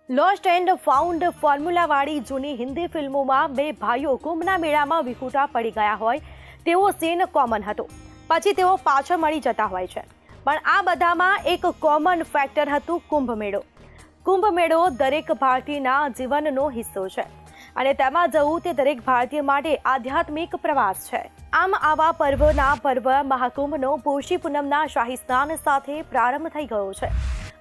Lost and found ફોર્મ્યુલાવાળી જૂની હિન્દી ફિલ્મોમાં બે ભાઈઓ કુંભના મેળામાં વિખૂટા પડી ગયા હોય તેવો સીન કોમન હતો. પછી તેઓ પાછળ મળી જતા હોય છે. પણ આ બધામાં એક કોમન ફેક્ટર હતું કુંભ મેળો. કુંભ મેળો દરેક ભારતીયના જીવનનો હિસ્સો છે અને તેમાં જવું તે દરેક ભારતીય માટે આધ્યાત્મિક પ્રવાસ છે. આમ આવા પર્વના પર્વ મહાકુંભનો પોષી પૂનમના શાહી સ્નાન સાથે પ્રારંભ થઈ ગયો છે.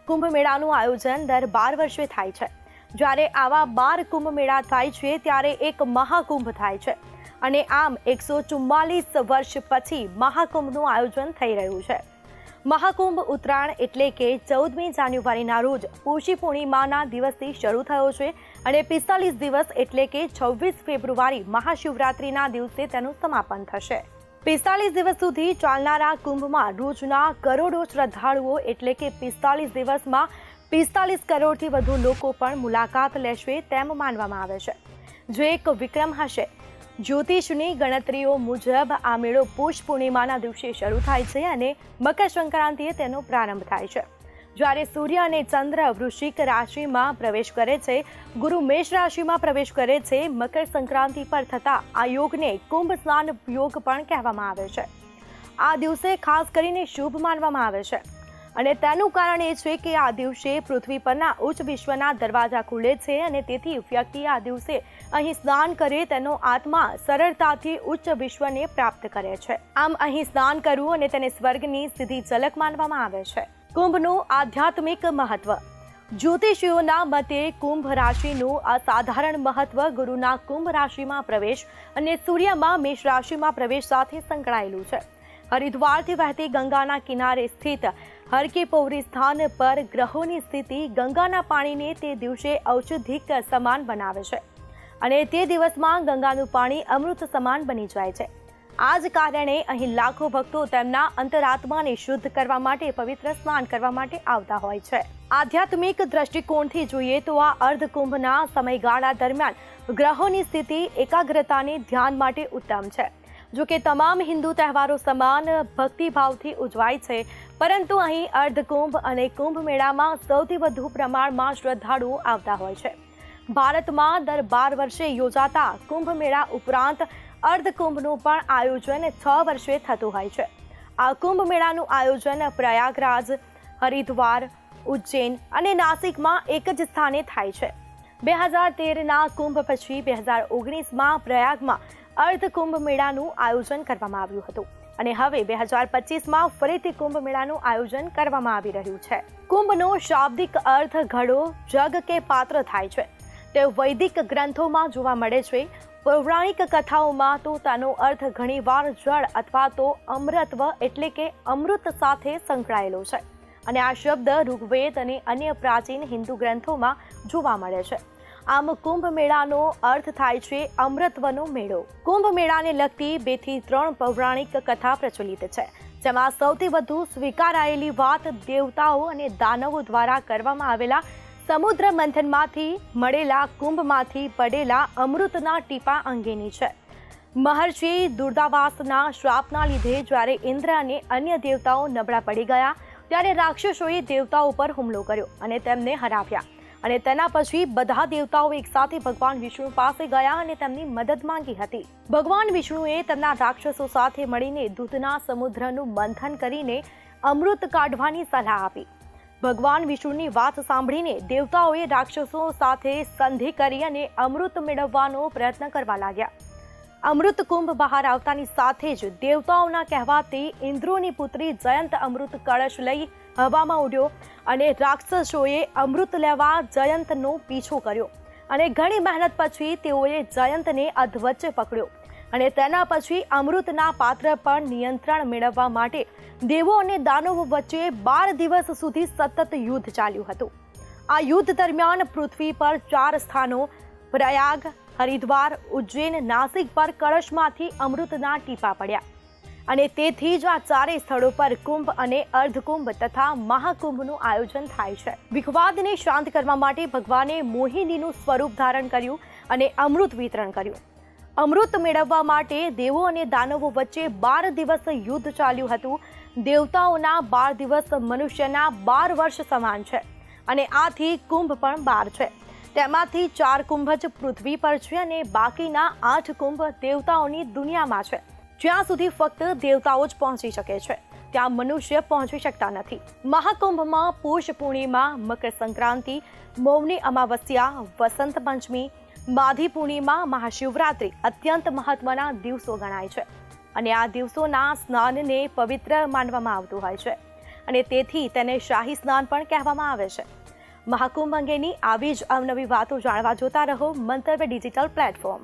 કુંભ મેળાનું આયોજન દર 12 વર્ષે થાય છે. જ્યારે આવા 12 કુંભ મેળા થાય છે ત્યારે એક મહાકુંભ થાય છે અને આમ 144 વર્ષ પછી મહાકુંભનું આયોજન થઈ રહ્યું છે. મહાકુંભ ઉત્તરાયણ એટલે કે 14મી જાન્યુઆરીના રોજ પોષી પૂર્ણિમાના દિવસથી શરૂ થયો છે અને 45 દિવસ એટલે કે 26 ફેબ્રુઆરી મહાશિવરાત્રિના દિવસે તેનું સમાપન થશે. 45 દિવસ સુધી ચાલનારા કુંભમાં રોજના કરોડો શ્રદ્ધાળુઓ એટલે કે 45 દિવસમાં 45 કરોડથી વધુ લોકો પણ મુલાકાત લેશે તેમ માનવામાં આવે છે. જો એક વિક્રમ હશે. જ્યોતિષની ગણતરીઓ મુજબ આ મેળો પોષ પૂર્ણિમાના દિવસે શરૂ થાય છે અને મકર સંક્રાંતિએ તેનો પ્રારંભ થાય છે. જ્યારે સૂર્ય અને ચંદ્ર વૃશ્ચિક રાશિમાં પ્રવેશ કરે છે, ગુરુ મેષ રાશિમાં પ્રવેશ કરે છે. મકર સંક્રાંતિ પર થતા આ યોગને કુંભ સ્નાન યોગ પણ કહેવામાં આવે છે. આ દિવસે ખાસ કરીને શુભ માનવામાં આવે છે અને તેનું કારણ એ છે કે આ દિવસે પૃથ્વી પરના ઉચ્ચ વિશ્વના દરવાજા ખુલે છે અને તેથી વ્યક્તિ આ દિવસે અહીં સ્નાન કરે તેનો આત્મા સરળતાથી ઉચ્ચ વિશ્વને પ્રાપ્ત કરે છે. આમ અહીં સ્નાન કરવું અને તેને સ્વર્ગની સીધી ઝલક માનવામાં આવે છે. કુંભનું આધ્યાત્મિક મહત્વ. જ્યોતિષીઓના મતે કુંભ રાશિનું અસાધારણ મહત્વ ગુરુના કુંભ રાશિમાં પ્રવેશ અને સૂર્યમાં મેષ રાશિમાં પ્રવેશ સાથે સંકળાયેલું છે. હરિદ્વારથી વહેતી ગંગાના કિનારે સ્થિત હર કી પૌરી સ્થાન પર ગ્રહોની સ્થિતિ ગંગાના પાણીને તે દિવસે ઔષધિક સમાન બનાવે છે અને તે દિવસમાં ગંગાનું પાણી અમૃત સમાન બની જાય છે. આ જ કારણે અહીં લાખો ભક્તો તેમના અંતરાત્માને શુદ્ધ કરવા માટે પવિત્ર સ્નાન કરવા માટે આવતા હોય છે. આધ્યાત્મિક દ્રષ્ટિકોણથી જોઈએ તો આ અર્ધકુંભના સમયગાળા દરમિયાન ગ્રહોની સ્થિતિ એકાગ્રતાને ધ્યાન માટે ઉત્તમ છે. જો કે તમામ હિન્દુ તહેવારો સમાન ભક્તિભાવથી ઉજવાય છે, પરંતુ અહીં અર્ધકુંભ અને કુંભ મેળામાં સૌથી વધુ પ્રમાણમાં શ્રદ્ધાળુઓ આવતા હોય છે. ભારતમાં દર 12 વર્ષે યોજાતા કુંભ મેળા ઉપરાંત અર્ધકુંભનું પણ આયોજન 6 વર્ષે થતું હોય છે. આ કુંભ મેળાનું આયોજન પ્રયાગરાજ, હરિદ્વાર, ઉજ્જૈન અને નાસિકમાં એક જ સ્થાને થાય છે. 2013ના કુંભ પછી 2019માં પ્રયાગમાં અર્ધકુંભ મેળાનું આયોજન કરવામાં આવ્યું હતું અને હવે 2025માં ફરીથી કુંભ મેળાનું આયોજન કરવામાં આવી રહ્યું છે. કુંભનો શાબ્દિક અર્થ ઘડો, જગ કે પાત્ર થાય છે. તે વૈદિક ગ્રંથોમાં જોવા મળે છે. પૌરાણિક કથાઓમાં તો તેનો અર્થ ઘણીવાર જળ અથવા તો અમૃતત્વ એટલે કે અમૃત સાથે સંકળાયેલો છે અને આ શબ્દ ઋગ્વેદ અને અન્ય પ્રાચીન હિન્દુ ગ્રંથોમાં જોવા મળે છે. આમ કુંભ મેળાનો અર્થ થાય છે અમૃતત્વનો મેળો. કુંભ મેળાને લગતી 2 થી 3 પૌરાણિક કથા પ્રચલિત છે, જેમાં સૌથી વધુ સ્વીકારાયેલી વાત દેવતાઓ અને દાનવો દ્વારા કરવામાં આવેલા સમુદ્ર મંથનમાંથી મળેલા કુંભમાંથી પડેલા અમૃતના ટીપા અંગેની છે. મહર્ષિ દુર્વાસાના શ્રાપના લીધે જ્યારે ઇન્દ્ર અને અન્ય દેવતાઓ નબળા પડી ગયા ત્યારે રાક્ષસોએ દેવતાઓ પર હુમલો કર્યો અને તેમને હરાવ્યા અને તેના પછી બધા દેવતાઓ એકસાથે ભગવાન વિષ્ણુ પાસે ગયા અને તેમની મદદ માંગી હતી. ભગવાન વિષ્ણુએ તેમના રાક્ષસો સાથે મળીને દૂધના સમુદ્રનું મંથન કરીને અમૃત કાઢવાની સલાહ આપી. ભગવાન વિષ્ણુની વાત સાંભળીને દેવતાઓએ રાક્ષસો સાથે સંધિ કરી અને અમૃત મેળવવાનો પ્રયત્ન કરવા લાગ્યા. અમૃત કુંભ બહાર આવતાની સાથે જ દેવતાઓના કહેવાથી ઇન્દ્રોની પુત્રી જયંત અમૃત કળશ લઈ હવામાં ઉડ્યો અને રાક્ષસોએ અમૃત લેવા જયંતનો પીછો કર્યો અને ઘણી મહેનત પછી તેઓએ જયંતને અધવચ્ચે પકડ્યો અને તેના પછી અમૃતના પાત્ર પર નિયંત્રણ મેળવવા માટે દેવો અને દાનવો વચ્ચે 12 દિવસ સુધી સતત યુદ્ધ ચાલ્યું હતું. આ યુદ્ધ દરમિયાન પૃથ્વી પર 4 સ્થાનો પ્રયાગ, હરિદ્વાર, ઉજ્જૈન, નાસિક પર કળશમાંથી અમૃતના ટીપા પડ્યા અને તેથી જ આ 4 સ્થળો પર કુંભ અને અર્ધકુંભ તથા મહાકુંભનું આયોજન થાય છે. વિખવાદને શાંત કરવા માટે ભગવાને મોહિનીનું સ્વરૂપ ધારણ કર્યું અને અમૃત વિતરણ કર્યું. અમૃત મેળવવા માટે દેવો અને દાનવો વચ્ચે 12 દિવસ યુદ્ધ ચાલ્યું હતું. દેવતાઓના 12 દિવસ મનુષ્યના 12 વર્ષ સમાન છે અને આથી કુંભ પણ 12 છે. તેમાંથી 4 કુંભ જ પૃથ્વી પર છે અને બાકીના 8 કુંભ દેવતાઓની દુનિયામાં છે, જ્યાં સુધી ફક્ત દેવતાઓ જ પહોંચી શકે છે, ત્યાં મનુષ્ય પહોંચી શકતા નથી. મહાકુંભમાં પૂષ પૂર્ણિમા, મકર સંક્રાંતિ, મૌની અમાવસ્યા, વસંત પંચમી, માઘી પૂર્ણિમા, મહાશિવરાત્રિ અત્યંત મહત્વના દિવસો ગણાય છે અને આ દિવસોના સ્નાનને પવિત્ર માનવામાં આવતું હોય છે અને તેથી તેને શાહી સ્નાન પણ કહેવામાં આવે છે. મહાકુંભ અંગેની આવી જ અવનવી વાતો જાણવા જોતા રહો મંતવ્ય ડિજિટલ પ્લેટફોર્મ.